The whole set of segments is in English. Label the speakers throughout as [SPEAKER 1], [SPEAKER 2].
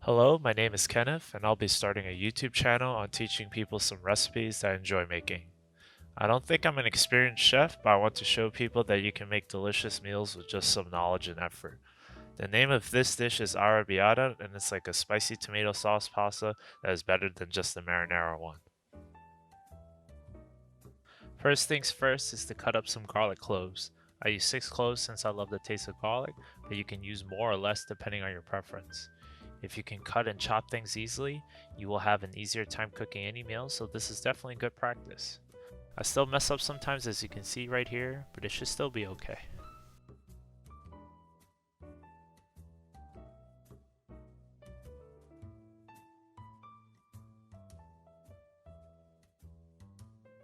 [SPEAKER 1] Hello, my name is Kenneth, and I'll be starting a YouTube channel on teaching people some recipes that I enjoy making. I don't think I'm an experienced chef, but I want to show people that you can make delicious meals with just some knowledge and effort. The name of this dish is Arrabiata, and it's like a spicy tomato sauce pasta that is better than just the marinara one. First things first is to cut up some garlic cloves. I use 6 cloves since I love the taste of garlic, but you can use more or less depending on your preference. If you can cut and chop things easily, you will have an easier time cooking any meal, so this is definitely good practice. I still mess up sometimes, as you can see right here, but it should still be okay.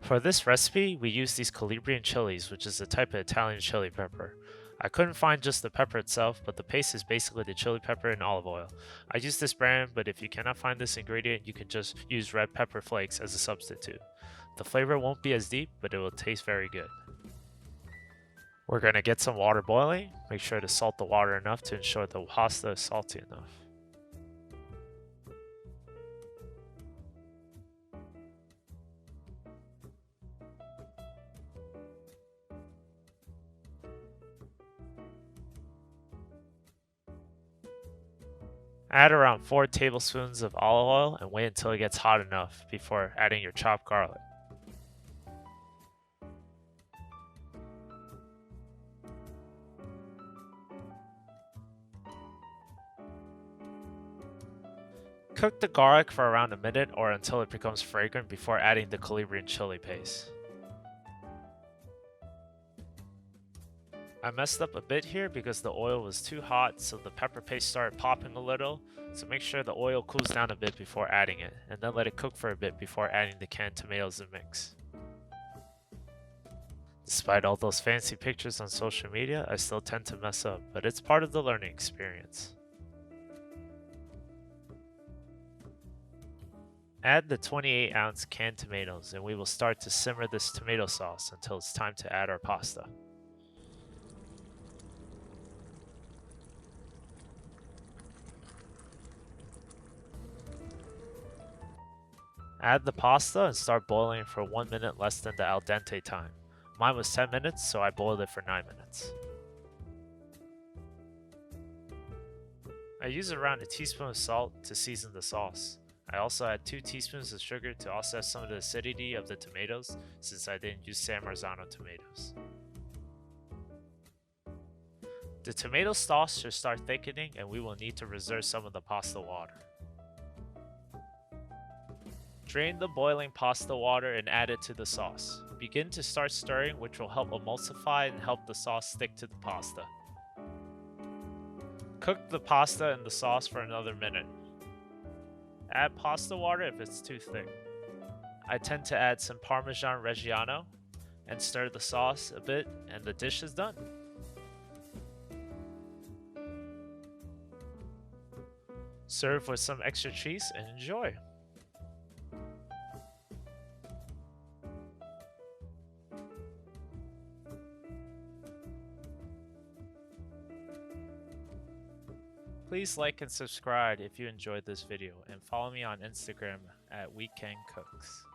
[SPEAKER 1] For this recipe, we use these calabrian chilies, which is a type of Italian chili pepper. I couldn't find just the pepper itself, but the paste is basically the chili pepper and olive oil. I use this brand, but if you cannot find this ingredient, you can just use red pepper flakes as a substitute. The flavor won't be as deep, but it will taste very good. We're going to get some water boiling. Make sure to salt the water enough to ensure the pasta is salty enough. Add around 4 tablespoons of olive oil and wait until it gets hot enough before adding your chopped garlic. Cook the garlic for around a minute or until it becomes fragrant before adding the calabrian chili paste. I messed up a bit here because the oil was too hot, so the pepper paste started popping a little, so make sure the oil cools down a bit before adding it, and then let it cook for a bit before adding the canned tomatoes and mix. Despite all those fancy pictures on social media, I still tend to mess up, but it's part of the learning experience. Add the 28-ounce canned tomatoes, and we will start to simmer this tomato sauce until it's time to add our pasta. Add the pasta and start boiling for 1 minute less than the al dente time. Mine was 10 minutes, so I boiled it for 9 minutes. I use around a teaspoon of salt to season the sauce. I also add 2 teaspoons of sugar to offset some of the acidity of the tomatoes, since I didn't use San Marzano tomatoes. The tomato sauce should start thickening, and we will need to reserve some of the pasta water. Drain the boiling pasta water and add it to the sauce. Begin to start stirring, which will help emulsify and help the sauce stick to the pasta. Cook the pasta in the sauce for another minute. Add pasta water if it's too thick. I tend to add some Parmesan Reggiano and stir the sauce a bit, and the dish is done. Serve with some extra cheese and enjoy. Please like and subscribe if you enjoyed this video, and follow me on Instagram at Weekend Cooks.